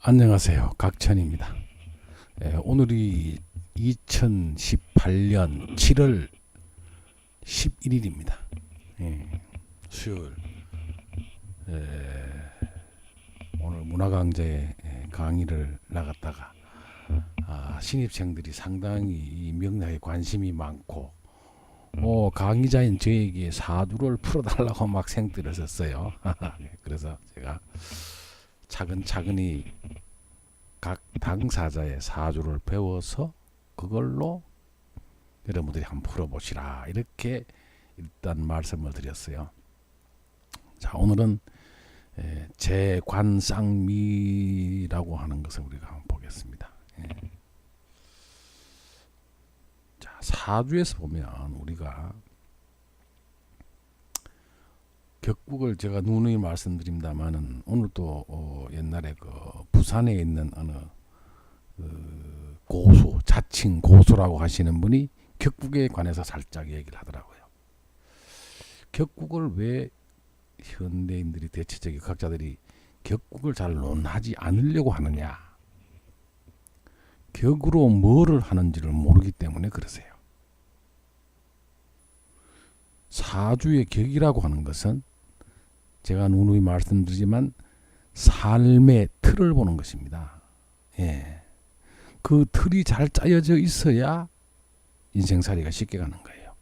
안녕하세요. 각천입니다. 오늘이 2018년 7월 11일입니다. 수요일. 오늘 문화강좌에 강의를 나갔다가 신입생들이 상당히 명락에 관심이 많고 강의자인 저에게 사주를 풀어달라고 막 생들을 썼어요. 그래서 제가 차근차근히 각 당사자의 사주를 배워서 그걸로 여러분들이 한번 풀어보시라, 이렇게 일단 말씀을 드렸어요. 자, 오늘은 재관쌍미라고 하는 것을 우리가 한번 보겠습니다. 자, 사주에서 보면 우리가 격국을 제가 누누이 말씀드립니다만은 오늘 또 옛날에 그 부산에 있는 어느 고수, 자칭 고수라고 하시는 분이 격국에 관해서 살짝 얘기를 하더라고요. 격국을 왜 현대인들이, 대체적인 학자들이 격국을 잘 논하지 않으려고 하느냐? 격으로 뭐를 하는지를 모르기 때문에 그러세요. 사주의 격이라고 하는 것은 제가 누누이 말씀드리지만 삶의 틀을 보는 것입니다. 그 틀이 잘 짜여져 있어야 인생살이가 쉽게 가는 거예요.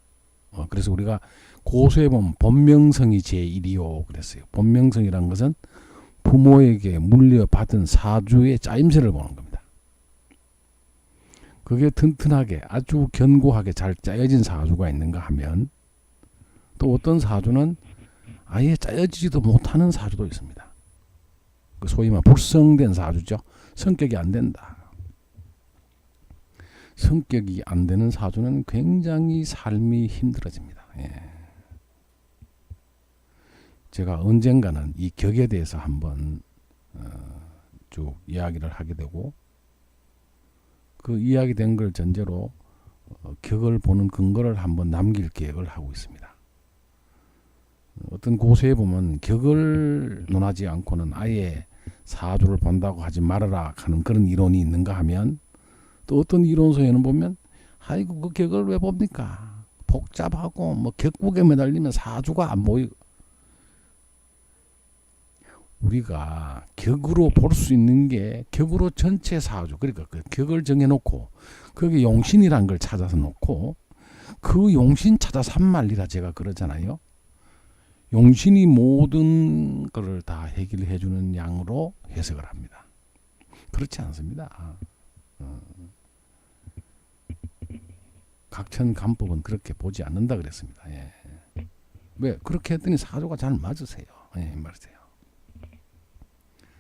그래서 우리가 고수에 보면 본명성이 제1이요 그랬어요. 본명성이란 것은 부모에게 물려받은 사주의 짜임새를 보는 겁니다. 그게 튼튼하게 아주 견고하게 잘 짜여진 사주가 있는가 하면, 또 어떤 사주는 아예 짜여지지도 못하는 사주도 있습니다. 그 소위 말해 불성된 사주죠. 성격이 안 된다. 성격이 안 되는 사주는 굉장히 삶이 힘들어집니다. 제가 언젠가는 이 격에 대해서 한번 쭉 이야기를 하게 되고, 그 이야기 된 걸 전제로 격을 보는 근거를 한번 남길 계획을 하고 있습니다. 어떤 고수에 보면 격을 논하지 않고는 아예 사주를 본다고 하지 말아라 하는 그런 이론이 있는가 하면, 또 어떤 이론서에는 보면 아이고 그 격을 왜 봅니까? 복잡하고 뭐 격국에 매달리면 사주가 안 보이고. 우리가 격으로 볼 수 있는 게 격으로 전체 사주, 그러니까 그 격을 정해놓고 거기 용신이란 걸 찾아서 놓고 그 용신 찾아 산말리라 제가 그러잖아요. 용신이 모든 것을 다 해결해 주는 양으로 해석을 합니다. 그렇지 않습니다. 각천간법은 그렇게 보지 않는다 그랬습니다. 왜? 그렇게 했더니 사주가 잘 맞으세요. 말이세요.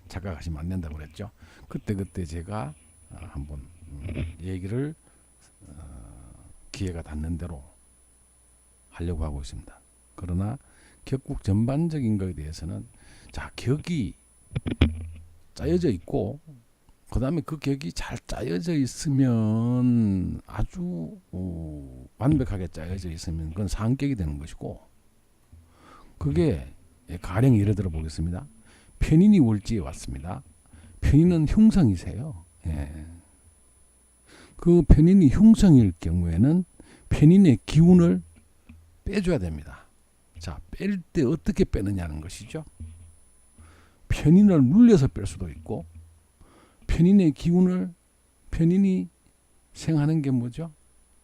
착각하시면 안 된다고 그랬죠. 그때 제가 한번 얘기를 기회가 닿는 대로 하려고 하고 있습니다. 그러나 격국 전반적인 것에 대해서는, 자, 격이 짜여져 있고 그 다음에 그 격이 잘 짜여져 있으면, 아주 완벽하게 짜여져 있으면 그건 상격이 되는 것이고, 그게 가령 예를 들어 보겠습니다. 편인이 월지에 왔습니다. 편인은 흉성이세요. 그 편인이 흉성일 경우에는 편인의 기운을 빼줘야 됩니다. 자, 뺄 때 어떻게 빼느냐는 것이죠. 편인을 눌려서 뺄 수도 있고, 편인의 기운을, 편인이 생하는 게 뭐죠?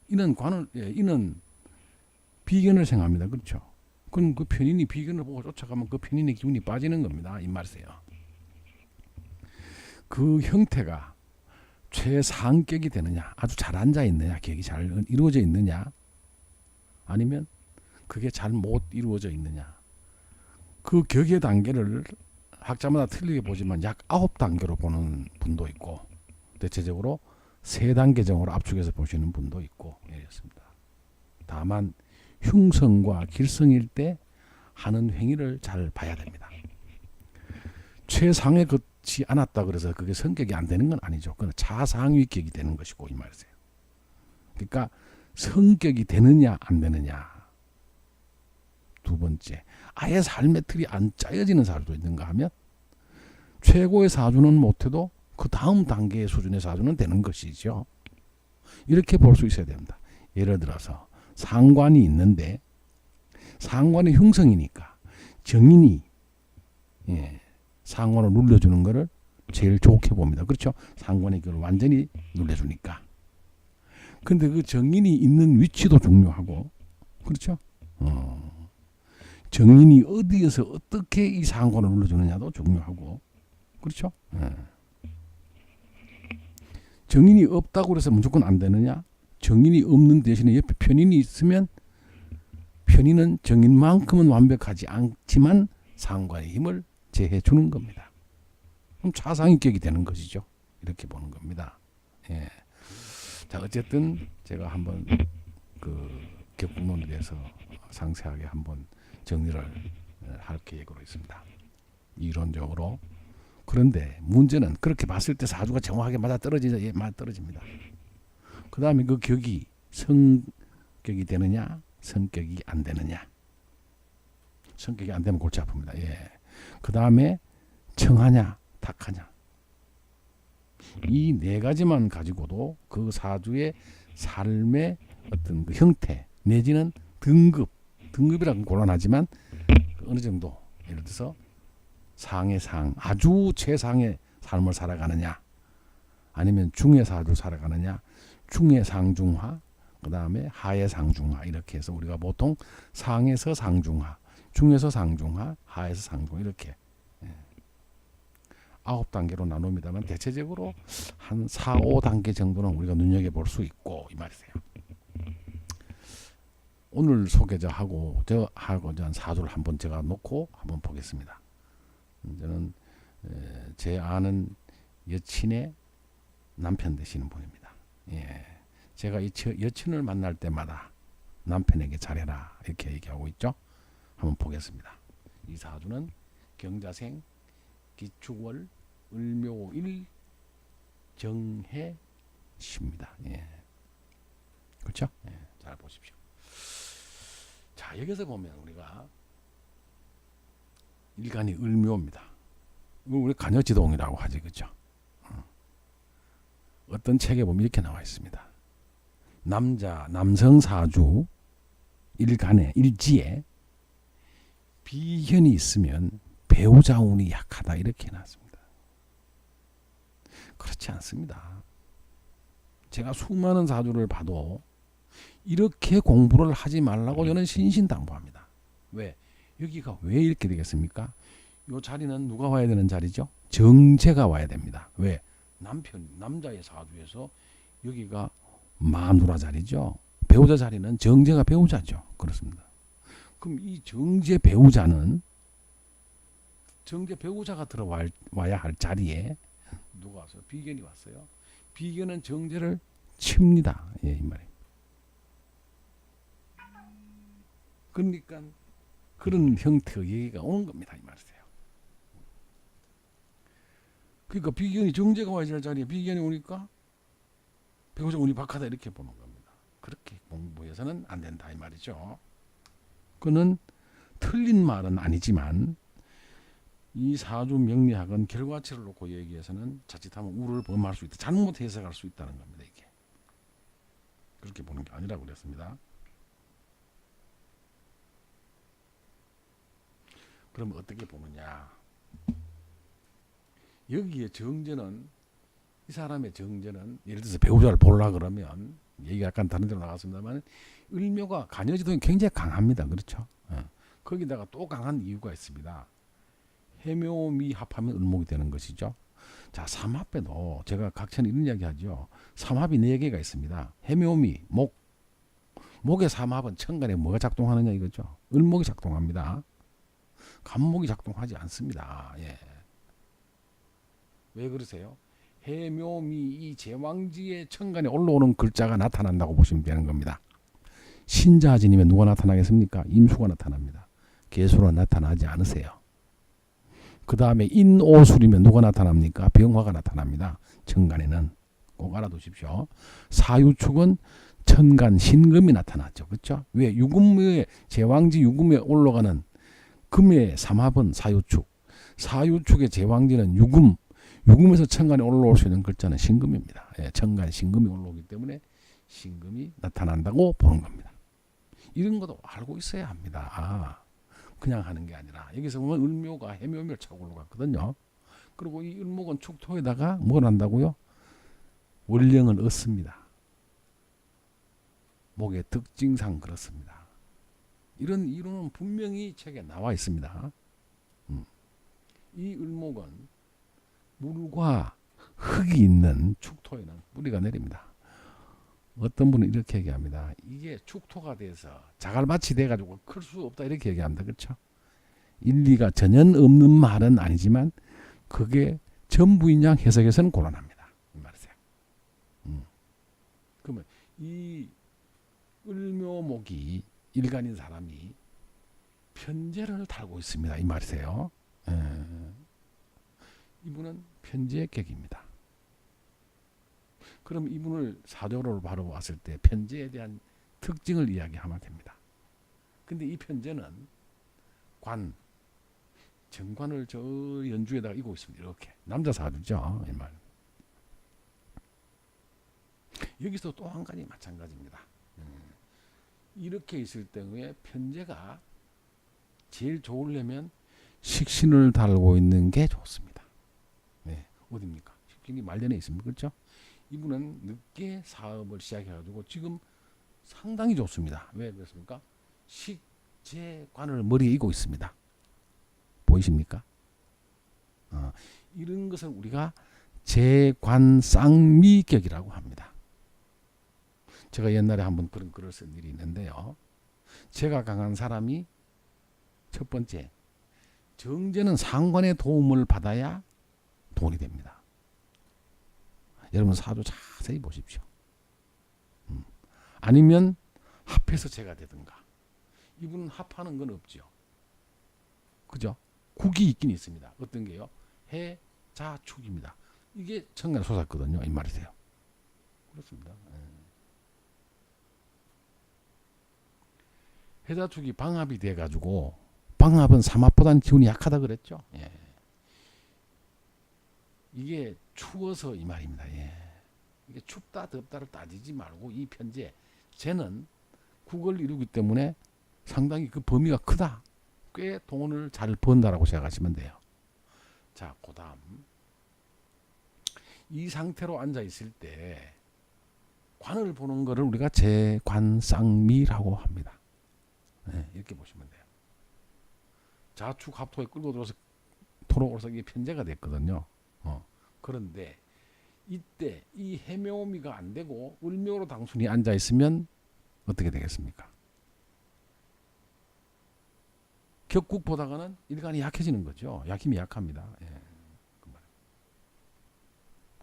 이는 비견을 생합니다. 그렇죠? 그럼 그 편인이 비견을 보고 쫓아가면 그 편인의 기운이 빠지는 겁니다. 이 말이세요. 그 형태가 최상격이 되느냐, 아주 잘 앉아 있느냐, 격이 잘 이루어져 있느냐, 아니면 그게 잘 못 이루어져 있느냐. 그 격의 단계를 학자마다 틀리게 보지만 약 9단계로 보는 분도 있고, 대체적으로 3단계정으로 압축해서 보시는 분도 있고, 이렇습니다. 다만 흉성과 길성일 때 하는 행위를 잘 봐야 됩니다. 최상에 걷지 않았다 그래서 그게 성격이 안 되는 건 아니죠. 그건 차상위격이 되는 것이고, 이 말이세요. 그러니까 성격이 되느냐 안 되느냐. 두 번째, 아예 삶의 틀이 안 짜여지는 사주도 있는가 하면, 최고의 사주는 못해도 그 다음 단계의 수준의 사주는 되는 것이죠. 이렇게 볼 수 있어야 됩니다. 예를 들어서 상관이 있는데 상관의 형성이니까 정인이 상관을 눌러주는 것을 제일 좋게 봅니다. 그렇죠? 상관이 그걸 완전히 눌러주니까. 근데 그 정인이 있는 위치도 중요하고, 그렇죠? 정인이 어디에서 어떻게 이 상관을 눌러주느냐도 중요하고, 그렇죠? 정인이 없다고 해서 무조건 안 되느냐? 정인이 없는 대신에 옆에 편인이 있으면 편인은 정인만큼은 완벽하지 않지만 상관의 힘을 제해 주는 겁니다. 그럼 차상위격이 되는 것이죠. 이렇게 보는 겁니다. 예. 자, 어쨌든 제가 한번 그 격국론에 대해서 상세하게 한번 정리를 할 계획으로 있습니다. 이론적으로. 그런데 문제는 그렇게 봤을 때 사주가 정확하게 맞아 떨어집니다. 그 다음에 그 격이 성격이 되느냐, 성격이 안 되느냐. 성격이 안 되면 골치 아픕니다. 예. 그 다음에 청하냐, 탁하냐. 이 네 가지만 가지고도 그 사주의 삶의 어떤 그 형태 내지는 등급이라는 곤란하지만 어느 정도 예를 들어서 상의 상, 아주 최상의 삶을 살아가느냐, 아니면 중의 사주를 살아가느냐, 중의 상중하, 그 다음에 하의 상중하, 이렇게 해서 우리가 보통 상에서 상중하, 중에서 상중하, 하에서 상중하, 이렇게 9단계로 나눕니다만 대체적으로 한 4, 5단계 정도는 우리가 눈여겨볼 수 있고, 이 말이세요. 오늘 소개자하고 저하고 사주를 한번 제가 놓고 한번 보겠습니다. 저는 제 아는 여친의 남편 되시는 분입니다. 예. 제가 이 여친을 만날 때마다 남편에게 잘해라 이렇게 얘기하고 있죠. 한번 보겠습니다. 이 사주는 경자생 기축월 을묘일 정해십니다. 예. 그렇죠? 예. 잘 보십시오. 자, 여기서 보면 우리가 일간이 을묘입니다. 우리 간여지동이라고 하지, 그렇죠? 어떤 책에 보면 이렇게 나와 있습니다. 남성 사주 일간에 일지에 비견이 있으면 배우자 운이 약하다 이렇게 해놨습니다. 그렇지 않습니다. 제가 수많은 사주를 봐도 이렇게 공부를 하지 말라고 저는 신신당부합니다. 왜? 여기가 왜 이렇게 되겠습니까? 이 자리는 누가 와야 되는 자리죠? 정제가 와야 됩니다. 왜? 남자의 사주에서 여기가 마누라 자리죠. 배우자 자리는 정제가 배우자죠. 그렇습니다. 그럼 이 정제 배우자는 정제 배우자가 들어와야 할 자리에 누가 왔어요? 비견이 왔어요. 비견은 정제를 칩니다. 예, 이 말이에요. 그러니까 그런 형태의 얘기가 오는 겁니다. 이 말이에요. 그러니까 비견이 정제가 와야 할 자리에 비견이 오니까 배우자 운이 박하다 이렇게 보는 겁니다. 그렇게 공부해서는 안 된다 이 말이죠. 그는 틀린 말은 아니지만 이 사주 명리학은 결과치를 놓고 얘기해서는 자칫하면 우를 범할 수 있다. 잘못 해석할 수 있다는 겁니다. 이게 그렇게 보는 게 아니라고 그랬습니다. 그럼 어떻게 보느냐? 여기에 정제는 이 사람의 정제는 예를 들어서 배우자를 보려고 그러면 얘기가 약간 다른 데로 나갔습니다만 을묘가 간여지동이 굉장히 강합니다. 그렇죠? 거기다가 또 강한 이유가 있습니다. 해묘미 합하면 을목이 되는 것이죠. 자, 삼합에도 제가 각처는 이런 이야기 하죠. 삼합이 4개가 있습니다. 해묘미, 목. 목의 삼합은 천간에 뭐가 작동하느냐 이거죠. 을목이 작동합니다. 간목이 작동하지 않습니다. 예. 왜 그러세요? 해묘미 이 제왕지의 천간에 올라오는 글자가 나타난다고 보시면 되는 겁니다. 신자진이면 누가 나타나겠습니까? 임수가 나타납니다. 계수가 나타나지 않으세요. 그 다음에 인오술이면 누가 나타납니까? 병화가 나타납니다. 천간에는 꼭 알아두십시오. 사유축은 천간 신금이 나타났죠. 그렇죠? 왜? 유금의 제왕지 유금에 올라가는 금의 삼합은 사유축, 사유축의 제왕지는 유금, 유금에서 천간에 올라올 수 있는 글자는 신금입니다. 예, 천간 신금이 올라오기 때문에 신금이 나타난다고 보는 겁니다. 이런 것도 알고 있어야 합니다. 그냥 하는 게 아니라 여기서 보면 을묘가 해묘묘를 차고 올라갔거든요. 그리고 이 을목은 축토에다가 뭘 한다고요? 월령을 얻습니다. 목의 특징상 그렇습니다. 이런 이론은 분명히 책에 나와 있습니다. 이 을목은 물과 흙이 있는 축토에는 뿌리가 내립니다. 어떤 분은 이렇게 얘기합니다. 이게 축토가 돼서 자갈밭이 돼가지고 클 수 없다 이렇게 얘기합니다. 그렇죠? 일리가 전혀 없는 말은 아니지만 그게 전부인 양 해석에서는 곤란합니다. 이 말이세요. 그러면 이 을묘목이 일간인 사람이 편제를 달고 있습니다. 이 말이세요. 이분은 편제의 격입니다. 그럼 이분을 사조로 바로 봤을 때 편제에 대한 특징을 이야기하면 됩니다. 근데 이 편제는 정관을 저 연주에다가 이고 있습니다. 이렇게 남자 사주죠. 이 말. 여기서 또 한 가지 마찬가지입니다. 이렇게 있을 때에 편제가 제일 좋으려면 식신을 달고 있는 게 좋습니다. 네, 어디입니까? 식신이 말년에 있습니다. 그렇죠? 이분은 늦게 사업을 시작해가지고 지금 상당히 좋습니다. 왜 그렇습니까? 식재관을 머리에 이고 있습니다. 보이십니까? 이런 것을 우리가 재관쌍미격이라고 합니다. 제가 옛날에 한번 그런 글을 쓴 일이 있는데요. 제가 강한 사람이 첫 번째, 정제는 상관의 도움을 받아야 돈이 됩니다. 여러분 사주 자세히 보십시오. 아니면 합해서 제가 되든가. 이분은 합하는 건 없죠. 그죠? 국이 있긴 있습니다. 어떤 게요? 해, 자, 축입니다. 이게 천간에 솟았거든요. 이 말이세요. 그렇습니다. 해자축이 방합이 돼가지고 방합은 삼합보다는 기운이 약하다 그랬죠. 예. 이게 추워서 이 말입니다. 예. 이게 춥다 덥다를 따지지 말고 이 편제 쟤는 국을 이루기 때문에 상당히 그 범위가 크다. 꽤 돈을 잘 번다라고 생각하시면 돼요. 자, 그다음 이 상태로 앉아 있을 때 관을 보는 것을 우리가 재관쌍미라고 합니다. 네, 이렇게 보시면 돼요. 자축 합토에 끌고 들어서 토록으로서 이게 편제가 됐거든요. 그런데 이때 이 해묘미가 안 되고 을묘로 당순이 앉아 있으면 어떻게 되겠습니까? 격국 보다가는 일간이 약해지는 거죠. 힘이 약합니다. 예.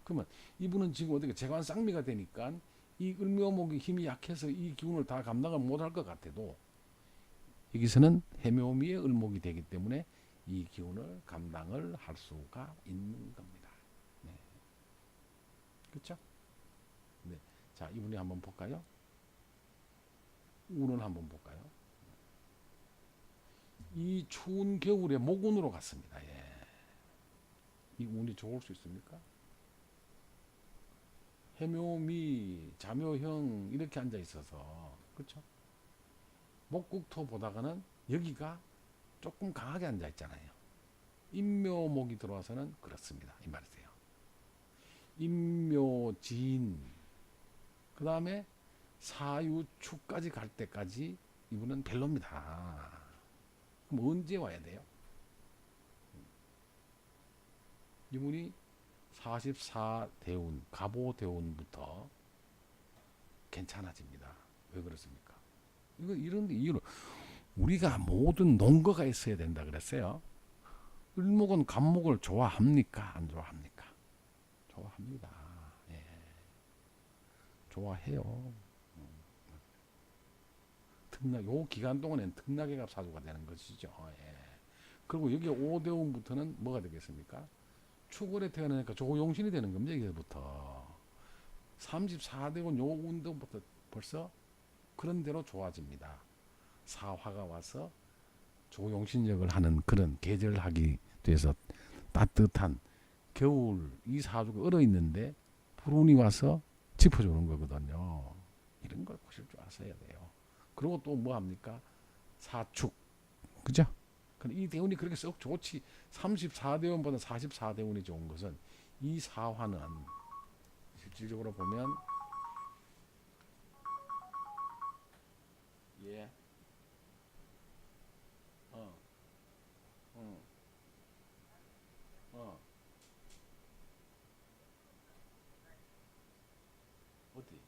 그러면 이분은 지금 어떻게 재관쌍미가 되니까 이 을묘목이 힘이 약해서 이 기운을 다 감당을 못할 것 같아도 여기서는 해묘미의 을목이 되기 때문에 이 기운을 감당을 할 수가 있는 겁니다. 네. 그렇죠? 네. 자, 이분이 한번 볼까요? 운을 한번 볼까요? 이 추운 겨울에 목운으로 갔습니다. 예. 이 운이 좋을 수 있습니까? 해묘미, 자묘형 이렇게 앉아 있어서 그렇죠? 목국토 보다가는 여기가 조금 강하게 앉아 있잖아요. 인묘목이 들어와서는 그렇습니다. 이 말이세요. 인묘진 그 다음에 사유축까지 갈 때까지 이분은 별로입니다. 그럼 언제 와야 돼요? 이분이 44대운 갑오대운부터 괜찮아집니다. 왜 그렇습니까? 이런 이유로 우리가 모든 농거가 있어야 된다 그랬어요. 을목은 갑목을 좋아합니까? 안 좋아합니까? 좋아합니다. 예. 좋아해요. 요 기간 동안엔 특락의 사주가 되는 것이죠. 예. 그리고 여기 5대운부터는 뭐가 되겠습니까? 축월에 태어나니까 조용신이 되는 겁니다. 여기서부터 34대운 요 운동부터 벌써 그런 대로 좋아집니다. 사화가 와서 조용신역을 하는 그런 계절하기 위해서 따뜻한 겨울 이 사주가 얼어 있는데 불운이 와서 짚어주는 거거든요. 이런 걸 보실 줄 아셔야 돼요. 그리고 또 뭐 합니까? 사축, 그죠? 이 대운이 그렇게 썩 좋지. 34대운보다 44대운이 좋은 것은 이 사화는 실질적으로 보면 예, 어, 어, 어, 어디,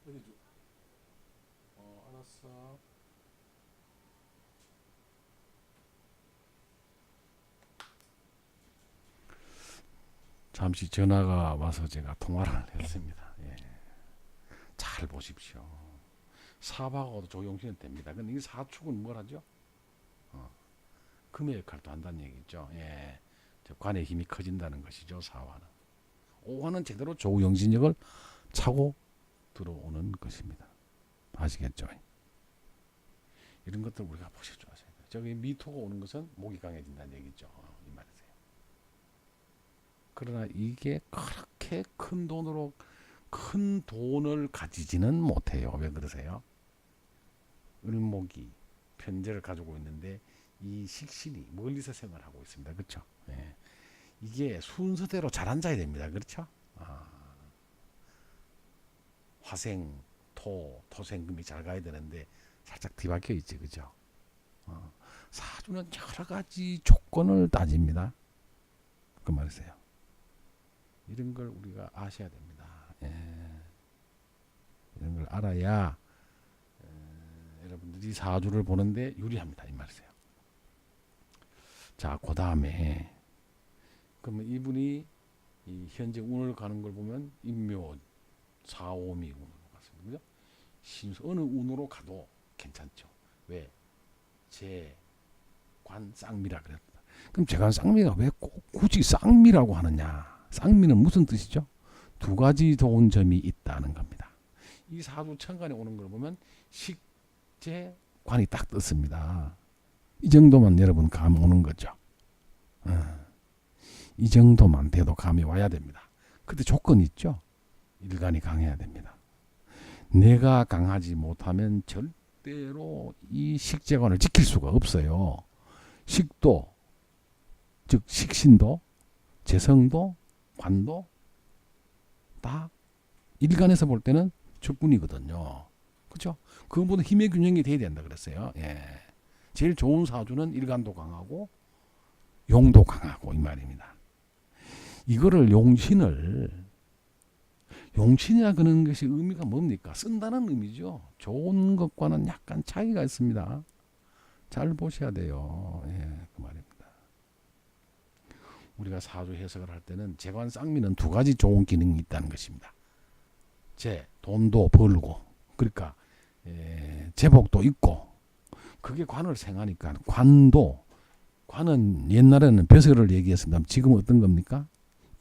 어디 주, 알았어. 잠시 전화가 와서 제가 통화를 했습니다. 예. 잘 보십시오. 사박하고도 조용히는 됩니다. 근데 이 사축은 뭘 하죠? 금의 역할도 한다는 얘기죠. 예. 관의 힘이 커진다는 것이죠. 사화는. 오화는 제대로 조영진력을 차고 들어오는 것입니다. 아시겠죠? 이런 것들 우리가 보실 줄 아셔야 돼요. 저기 미토가 오는 것은 목이 강해진다는 얘기죠. 이 말이세요. 그러나 이게 그렇게 큰 돈을 가지지는 못해요. 왜 그러세요? 을목이 편제를 가지고 있는데 이 식신이 멀리서 생활하고 있습니다. 그렇죠? 예. 이게 순서대로 잘 앉아야 됩니다. 그렇죠? 화생, 토생금이 잘 가야 되는데 살짝 뒤바뀌어 있지. 그죠? 사주는 여러 가지 조건을 따집니다. 그 말이세요. 이런 걸 우리가 아셔야 됩니다. 예. 이런 걸 알아야 여러분들이 사주를 보는데 유리합니다. 이 말이세요. 자, 그 다음에 그러면 이분이 이 현재 운을 가는 걸 보면 인묘, 사오미 운으로 갔습니다. 그죠? 신수 어느 운으로 가도 괜찮죠. 왜? 제관 쌍미라 그랬다. 그럼 제관 쌍미가 왜 꼭 굳이 쌍미라고 하느냐? 쌍미는 무슨 뜻이죠? 두 가지 좋은 점이 있다는 겁니다. 이 사주 천간에 오는 걸 보면 식재관이 딱 떴습니다. 이 정도만 여러분 감 오는 거죠. 이 정도만 돼도 감이 와야 됩니다. 근데 조건이 있죠. 일간이 강해야 됩니다. 내가 강하지 못하면 절대로 이 식재관을 지킬 수가 없어요. 식도, 즉 식신도, 재성도, 관도 다 일간에서 볼 때는 적군이거든요. 그렇죠? 그거보다 힘의 균형이 돼야 된다 그랬어요. 예. 제일 좋은 사주는 일간도 강하고 용도 강하고 이 말입니다. 이거를 용신이라 그러는 것이 의미가 뭡니까? 쓴다는 의미죠. 좋은 것과는 약간 차이가 있습니다. 잘 보셔야 돼요. 예, 그 말입니다. 우리가 사주 해석을 할 때는 재관 쌍미는 두 가지 좋은 기능이 있다는 것입니다. 돈도 벌고, 그러니까 제복도 있고, 그게 관을 생하니까 관은 옛날에는 벼슬을 얘기했습니다. 지금은 어떤 겁니까?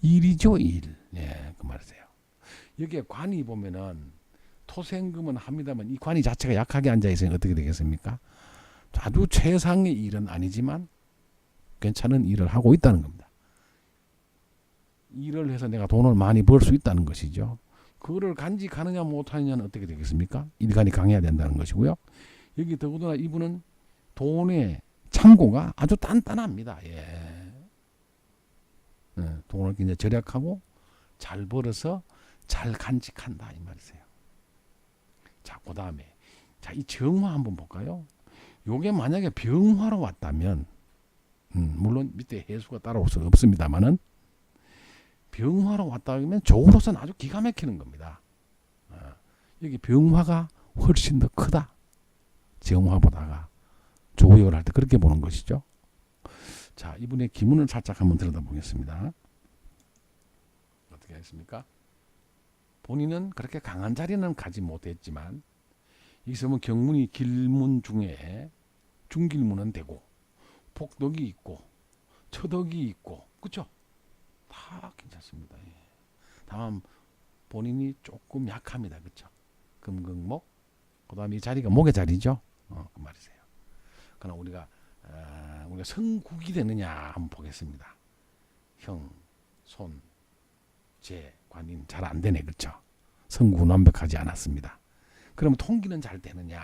일이죠, 일. 예, 그 말이세요. 여기에 관이 보면은 토생금은 합니다만 이 관이 자체가 약하게 앉아 있으니 어떻게 되겠습니까? 아주 최상의 일은 아니지만 괜찮은 일을 하고 있다는 겁니다. 일을 해서 내가 돈을 많이 벌 수 있다는 것이죠. 그거를 간직하느냐 못하느냐는 어떻게 되겠습니까? 일간이 강해야 된다는 것이고요. 여기 더구나 이분은 돈의 창고가 아주 단단합니다. 예. 돈을 굉장히 절약하고 잘 벌어서 잘 간직한다 이 말이세요. 자, 그 다음에 이 정화 한번 볼까요? 요게 만약에 병화로 왔다면 물론 밑에 해수가 따로 없습니다만은 병화로 왔다 하면 조로서는 아주 기가 막히는 겁니다. 여기 병화가 훨씬 더 크다. 정화보다가 조역을 할 때 그렇게 보는 것이죠. 자, 이분의 기문을 살짝 한번 들여다보겠습니다. 어떻게 했습니까? 본인은 그렇게 강한 자리는 가지 못했지만 여기서 보면 경문이 길문 중에 중길문은 되고 복덕이 있고 처덕이 있고 그렇죠? 다 괜찮습니다. 예. 다만 본인이 조금 약합니다. 그렇죠? 금극목 그 다음에 이 자리가 목의 자리죠. 그 말이세요. 그러나 우리가 성국이 되느냐 한번 보겠습니다. 형, 손, 제, 관인 잘 안 되네. 그렇죠? 성국은 완벽하지 않았습니다. 그럼 통기는 잘 되느냐?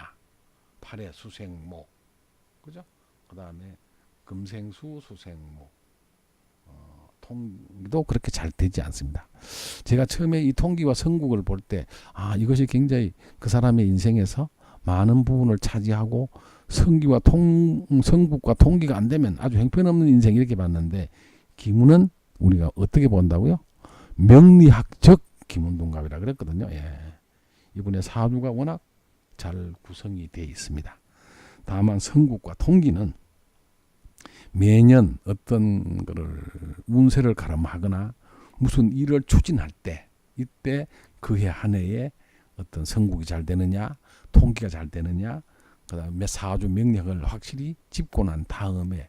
팔의 수생목, 그죠? 그 다음에 금생수, 수생목, 통기도 그렇게 잘 되지 않습니다. 제가 처음에 이 통기와 성국을 볼 때, 이것이 굉장히 그 사람의 인생에서 많은 부분을 차지하고 성국과 통기가 안 되면 아주 형편없는 인생 이렇게 봤는데, 기문은 우리가 어떻게 본다고요? 명리학적 기문동갑이라 그랬거든요. 이분의 사주가 워낙 잘 구성이 되어 있습니다. 다만 성국과 통기는 매년 어떤 거를 운세를 가름하거나 무슨 일을 추진할 때, 이때 그해 한 해에 어떤 성국이 잘 되느냐, 통기가 잘 되느냐, 그다음에 사주 명력을 확실히 짚고 난 다음에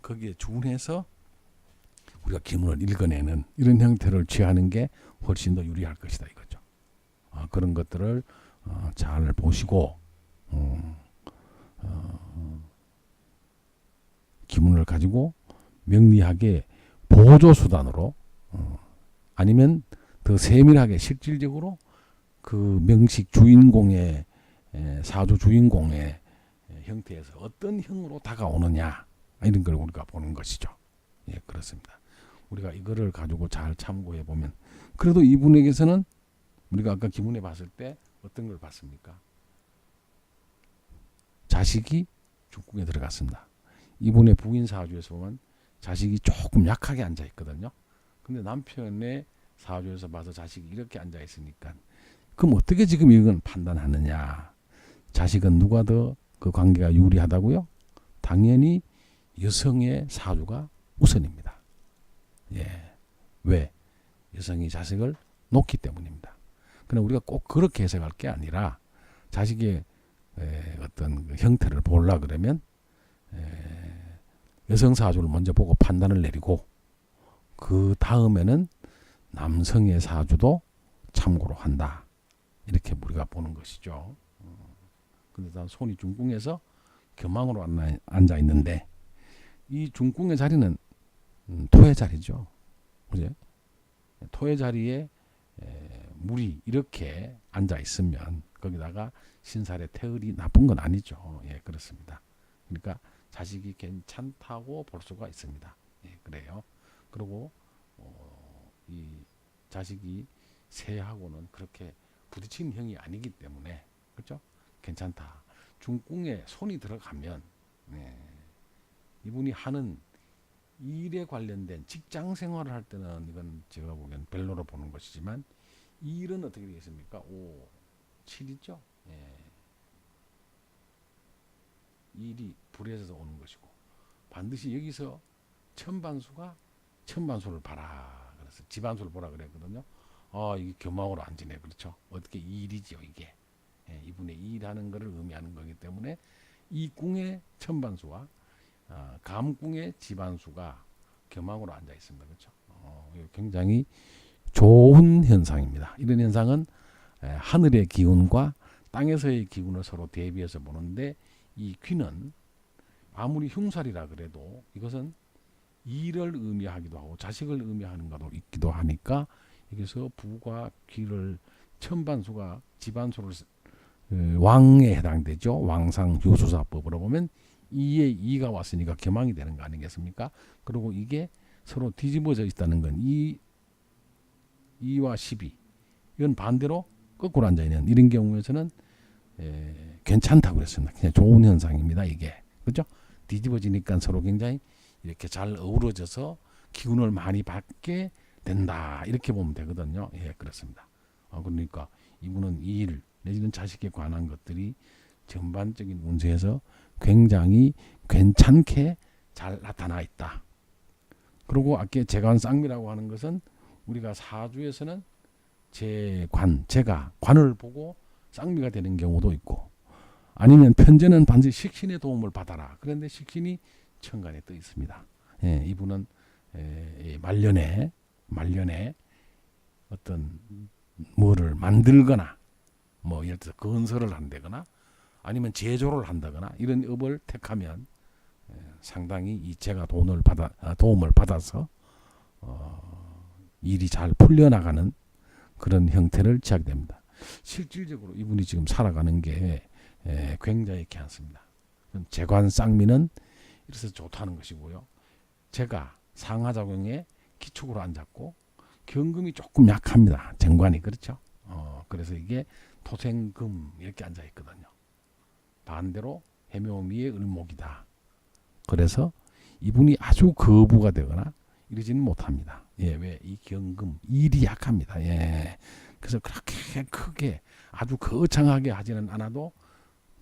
거기에 준해서 우리가 기문을 읽어내는 이런 형태를 취하는 게 훨씬 더 유리할 것이다 이거죠. 그런 것들을 잘 보시고 기문을 가지고 명리하게 보조 수단으로 아니면 더 세밀하게 실질적으로 그 명식 주인공의 사주 주인공의 형태에서 어떤 형으로 다가오느냐 이런 걸 우리가 보는 것이죠. 그렇습니다. 우리가 이거를 가지고 잘 참고해 보면 그래도 이분에게서는 우리가 아까 기문에 봤을 때 어떤 걸 봤습니까? 자식이 중궁에 들어갔습니다. 이분의 부인 사주에서 보면 자식이 조금 약하게 앉아 있거든요. 근데 남편의 사주에서 봐서 자식이 이렇게 앉아 있으니까 그럼 어떻게 지금 이건 판단하느냐? 자식은 누가 더 그 관계가 유리하다고요? 당연히 여성의 사주가 우선입니다. 왜? 여성이 자식을 놓기 때문입니다. 그러나 우리가 꼭 그렇게 해석할 게 아니라 자식의 어떤 그 형태를 보려고 그러면 여성 사주를 먼저 보고 판단을 내리고 그 다음에는 남성의 사주도 참고로 한다. 이렇게 우리가 보는 것이죠. 근데 손이 중궁에서 겸황으로 앉아 있는데 이 중궁의 자리는 토의 자리죠. 그죠? 토의 자리에 물이 이렇게 앉아 있으면 거기다가 신살의 태을이 나쁜 건 아니죠. 그렇습니다. 그러니까 자식이 괜찮다고 볼 수가 있습니다. 그래요. 그리고 이 자식이 새하고는 그렇게 부딪힌 형이 아니기 때문에 그렇죠? 괜찮다. 중궁에 손이 들어가면 이분이 하는 일에 관련된 직장 생활을 할 때는 이건 제가 보기엔 별로로 보는 것이지만 이 일은 어떻게 되겠습니까? 5, 7이죠. 일이 불에서 오는 것이고 반드시 여기서 천반수를 봐라. 그래서 지반수를 보라 그랬거든요. 이게 겸황으로 안 지내. 그렇죠? 어떻게 일이지요 이게. 이분의 일하는 것을 의미하는 거기 때문에 이 궁의 천반수와 감궁의 지반수가 겸황으로 앉아 있습니다. 그렇죠? 굉장히 좋은 현상입니다. 이런 현상은 하늘의 기운과 땅에서의 기운을 서로 대비해서 보는데 이 귀는 아무리 흉살이라 그래도 이것은 일을 의미하기도 하고 자식을 의미하는 것도 있기도 하니까 여기서 부과 귀를 천반수가 지반수를 왕에 해당되죠. 왕상 유수사법으로 보면 2에 2가 왔으니까 겸황이 되는 거 아니겠습니까? 그리고 이게 서로 뒤집어져 있다는 건 2와 12 이건 반대로 거꾸로 앉아있는 이런 경우에서는 괜찮다고 그랬습니다. 그냥 좋은 현상입니다. 이게 그렇죠? 뒤집어지니까 서로 굉장히 이렇게 잘 어우러져서 기운을 많이 받게 된다. 이렇게 보면 되거든요. 그렇습니다. 그러니까 이분은 일 내지는 자식에 관한 것들이 전반적인 운세에서 굉장히 괜찮게 잘 나타나 있다. 그리고 아까 재관 쌍미라고 하는 것은 우리가 사주에서는 제가 관을 보고 쌍미가 되는 경우도 있고 아니면 편제는 반드시 식신의 도움을 받아라. 그런데 식신이 천간에 떠 있습니다. 이분은 말년에 어떤 뭐를 만들거나 뭐 예를 들어 건설을 한다거나 아니면 제조를 한다거나 이런 업을 택하면 상당히 이 제가 도움을 받아서 일이 잘 풀려나가는 그런 형태를 취하게 됩니다. 실질적으로 이분이 지금 살아가는 게 굉장히 괜찮습니다. 재관 쌍미는 이래서 좋다는 것이고요. 제가 상하작용에 기축으로 앉았고 경금이 조금 약합니다. 정관이 그렇죠. 그래서 이게 토생금 이렇게 앉아 있거든요. 반대로 해묘미의 을목이다. 그래서 이분이 아주 거부가 되거나 이러지는 못합니다. 예, 왜? 이 경금 일이 약합니다. 예. 그래서 그렇게 크게 아주 거창하게 하지는 않아도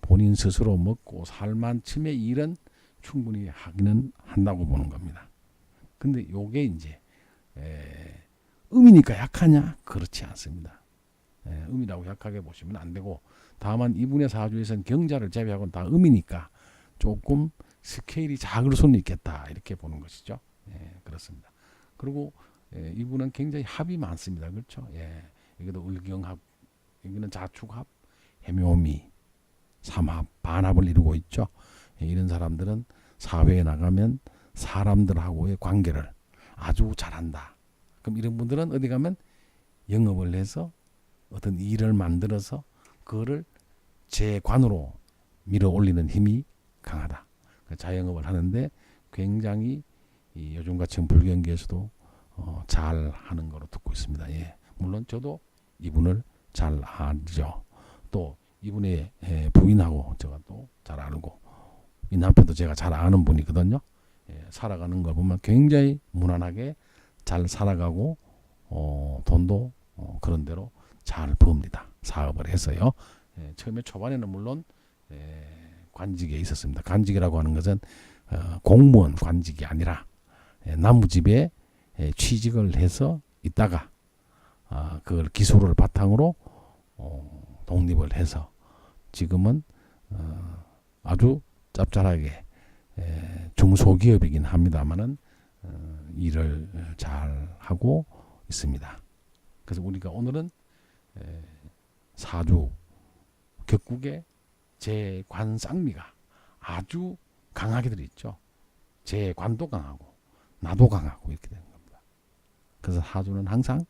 본인 스스로 먹고 살만큼의 일은 충분히 하기는 한다고 보는 겁니다. 근데 요게 이제 음이니까 약하냐? 그렇지 않습니다. 음이라고 약하게 보시면 안 되고, 다만 이분의 사주에서는 경자를 제외하고는 다 음이니까 조금 스케일이 작을 수는 있겠다 이렇게 보는 것이죠. 그렇습니다. 그리고 이분은 굉장히 합이 많습니다. 그렇죠? 이것도 을경합, 여기는 자축합, 해묘미, 삼합, 반합을 이루고 있죠. 이런 사람들은 사회에 나가면 사람들하고의 관계를 아주 잘한다. 그럼 이런 분들은 어디 가면 영업을 해서 어떤 일을 만들어서 그거를 재관으로 밀어 올리는 힘이 강하다. 자영업을 하는데 굉장히 요즘같이 불경기에서도 잘 하는 거로 듣고 있습니다. 예. 물론 저도 이분을 잘 알죠. 또 이분의 부인하고 제가 또 잘 알고, 이 남편도 제가 잘 아는 분이거든요. 살아가는 걸 보면 굉장히 무난하게 잘 살아가고 돈도 그런 대로 잘 버옵니다. 사업을 해서요. 처음에 초반에는 물론 관직에 있었습니다. 관직이라고 하는 것은 공무원 관직이 아니라 나무집에 취직을 해서 있다가 그걸 기소를 바탕으로 독립을 해서 지금은 아주 짭짤하게 중소기업이긴 합니다만은 일을 잘 하고 있습니다. 그래서 우리가 오늘은 사주 격국의 재관쌍미가 아주 강하게 들어있죠. 재관도 강하고 나도 강하고 이렇게 되는 겁니다. 그래서 사주는 항상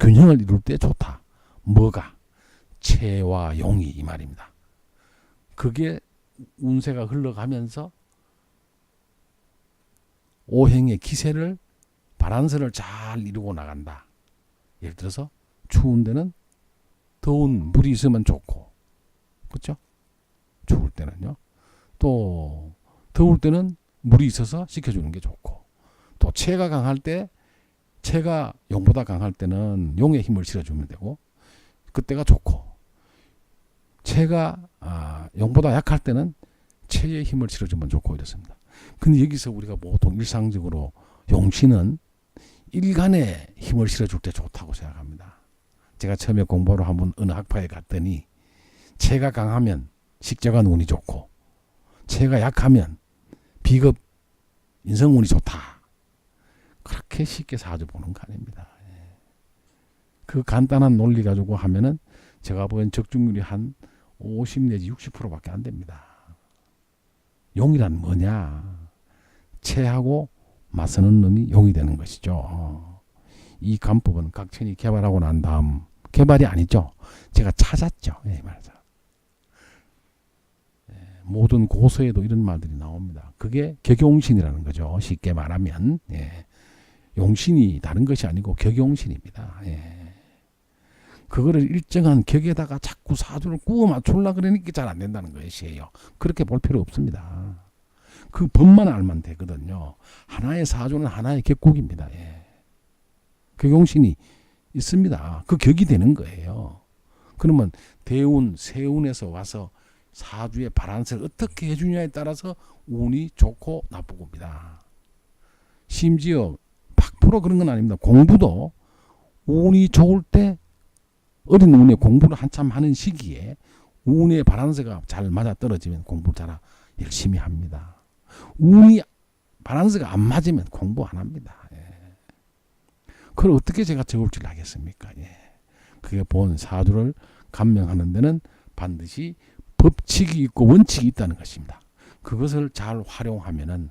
균형을 이룰 때 좋다. 뭐가? 채와 용이 이 말입니다. 그게 운세가 흘러가면서 오행의 기세를 바란서를 잘 이루고 나간다. 예를 들어서 추운 데는 더운 물이 있으면 좋고, 그렇죠? 추울 때는요. 또 더울 때는 물이 있어서 식혀주는 게 좋고, 또 채가 강할 때, 채가 용보다 강할 때는 용의 힘을 실어주면 되고, 그때가 좋고, 채가 용보다 약할 때는 채의 힘을 실어주면 좋고 이렇습니다. 근데 여기서 우리가 보통 일상적으로 용신은 일간에 힘을 실어줄 때 좋다고 생각합니다. 제가 처음에 공부를 한번 어느 학파에 갔더니 채가 강하면 식재관 운이 좋고, 채가 약하면 비겁 인성운이 좋다. 그렇게 쉽게 사주 보는 거 아닙니다. 그 간단한 논리 가지고 하면은 제가 보기엔 적중률이 한 50 내지 60%밖에 안 됩니다. 용이란 뭐냐? 채하고 맞서는 놈이 용이 되는 것이죠. 이 간법은 각천이 개발하고 난 다음, 개발이 아니죠. 제가 찾았죠. 말이죠. 모든 고서에도 이런 말들이 나옵니다. 그게 격용신이라는 거죠. 쉽게 말하면 용신이 다른 것이 아니고 격용신입니다. 그거를 일정한 격에다가 자꾸 사주를 꾸어 맞추려고 그러니까 잘 안 된다는 것이에요. 그렇게 볼 필요 없습니다. 그 법만 알면 되거든요. 하나의 사주는 하나의 격국입니다. 격용신이 있습니다. 그 격이 되는 거예요. 그러면 대운, 세운에서 와서 사주의 바란스를 어떻게 해주냐에 따라서 운이 좋고 나쁘고입니다. 심지어 100% 그런 건 아닙니다. 공부도 운이 좋을 때, 어린 운에 공부를 한참 하는 시기에 운의 바란스가 잘 맞아떨어지면 공부를 잘 열심히 합니다. 운이 바란스가 안 맞으면 공부 안 합니다. 그걸 어떻게 제가 적을지를 하겠습니까? 그게 본 사주를 감명하는 데는 반드시 법칙이 있고 원칙이 있다는 것입니다. 그것을 잘 활용하면은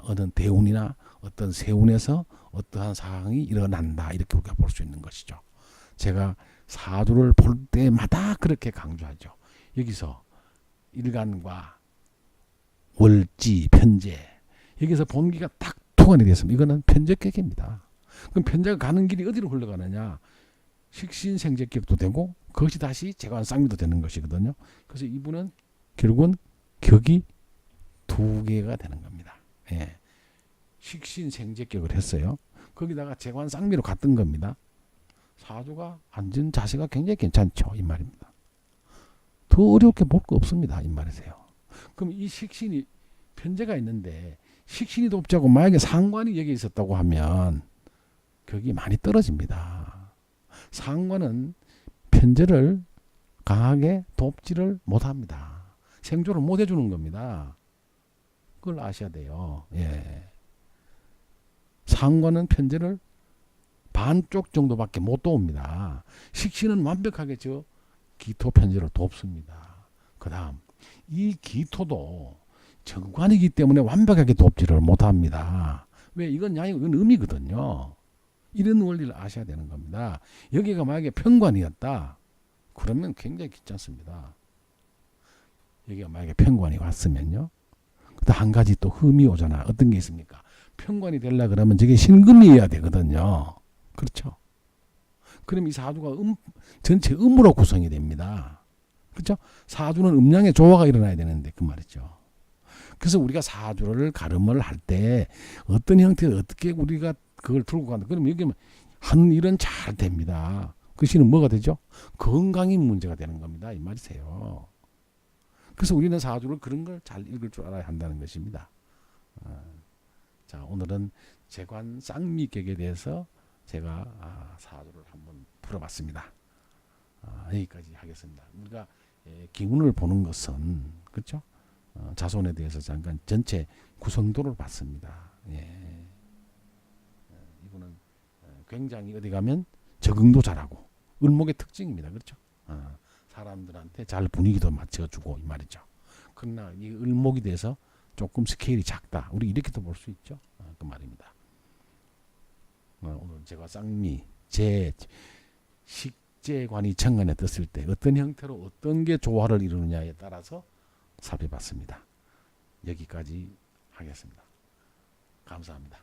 어느 대운이나 어떤 세운에서 어떠한 상황이 일어난다 이렇게 우리가 볼 수 있는 것이죠. 제가 사주를 볼 때마다 그렇게 강조하죠. 여기서 일간과 월지, 편재 여기서 본기가 딱 통한이 됐습니다. 이거는 편재격입니다. 그럼 편재가 가는 길이 어디로 흘러가느냐? 식신생재격도 되고 그것이 다시 재관쌍미도 되는 것이거든요. 그래서 이분은 결국은 격이 두 개가 되는 겁니다. 예. 식신생재격을 했어요. 거기다가 재관쌍미로 갔던 겁니다. 사주가 앉은 자세가 굉장히 괜찮죠. 이 말입니다. 더 어렵게 볼 거 없습니다. 이 말이세요. 그럼 이 식신이 편재가 있는데 식신이 돕자고 만약에 상관이 여기 있었다고 하면 격이 많이 떨어집니다. 상관은 편재를 강하게 돕지를 못합니다. 생존을 못 해주는 겁니다. 그걸 아셔야 돼요. 예. 상관은 편재를 반쪽 정도밖에 못 도웁니다. 식신은 완벽하게 저 기토 편재를 돕습니다. 그 다음 이 기토도 정관이기 때문에 완벽하게 돕지를 못합니다. 왜? 이건 음이거든요. 이런 원리를 아셔야 되는 겁니다. 여기가 만약에 편관이었다 그러면 굉장히 귀찮습니다. 여기가 만약에 편관이 왔으면요. 또 한 가지 또 흠이 오잖아. 어떤 게 있습니까? 편관이 되려 그러면 저게 신금이어야 되거든요. 그렇죠? 그럼 이 사주가 전체 음으로 구성이 됩니다. 그렇죠? 사주는 음양의 조화가 일어나야 되는데 그 말이죠. 그래서 우리가 사주를 가름을 할 때 어떤 형태로 어떻게 우리가 그걸 들고 간다. 그러면 여기 하는 일은 잘 됩니다. 그 시는 뭐가 되죠? 건강이 문제가 되는 겁니다. 이 말이세요. 그래서 우리는 사주를 그런 걸 잘 읽을 줄 알아야 한다는 것입니다. 자, 오늘은 재관 쌍미격에 대해서 제가 사주를 한번 풀어봤습니다. 여기까지 하겠습니다. 우리가 기운을 보는 것은 그렇죠? 자손에 대해서 잠깐 전체 구성도를 봤습니다. 예. 이분은 굉장히 어디 가면 적응도 잘하고 을목의 특징입니다. 그렇죠? 사람들한테 잘 분위기도 맞춰주고 이 말이죠. 그러나 이 을목이 돼서 조금 스케일이 작다. 우리 이렇게도 볼 수 있죠. 그 말입니다. 오늘 제가 쌍미, 식재관이 정관에 떴을 때 어떤 형태로 어떤 게 조화를 이루느냐에 따라서 살펴봤습니다. 여기까지 하겠습니다. 감사합니다.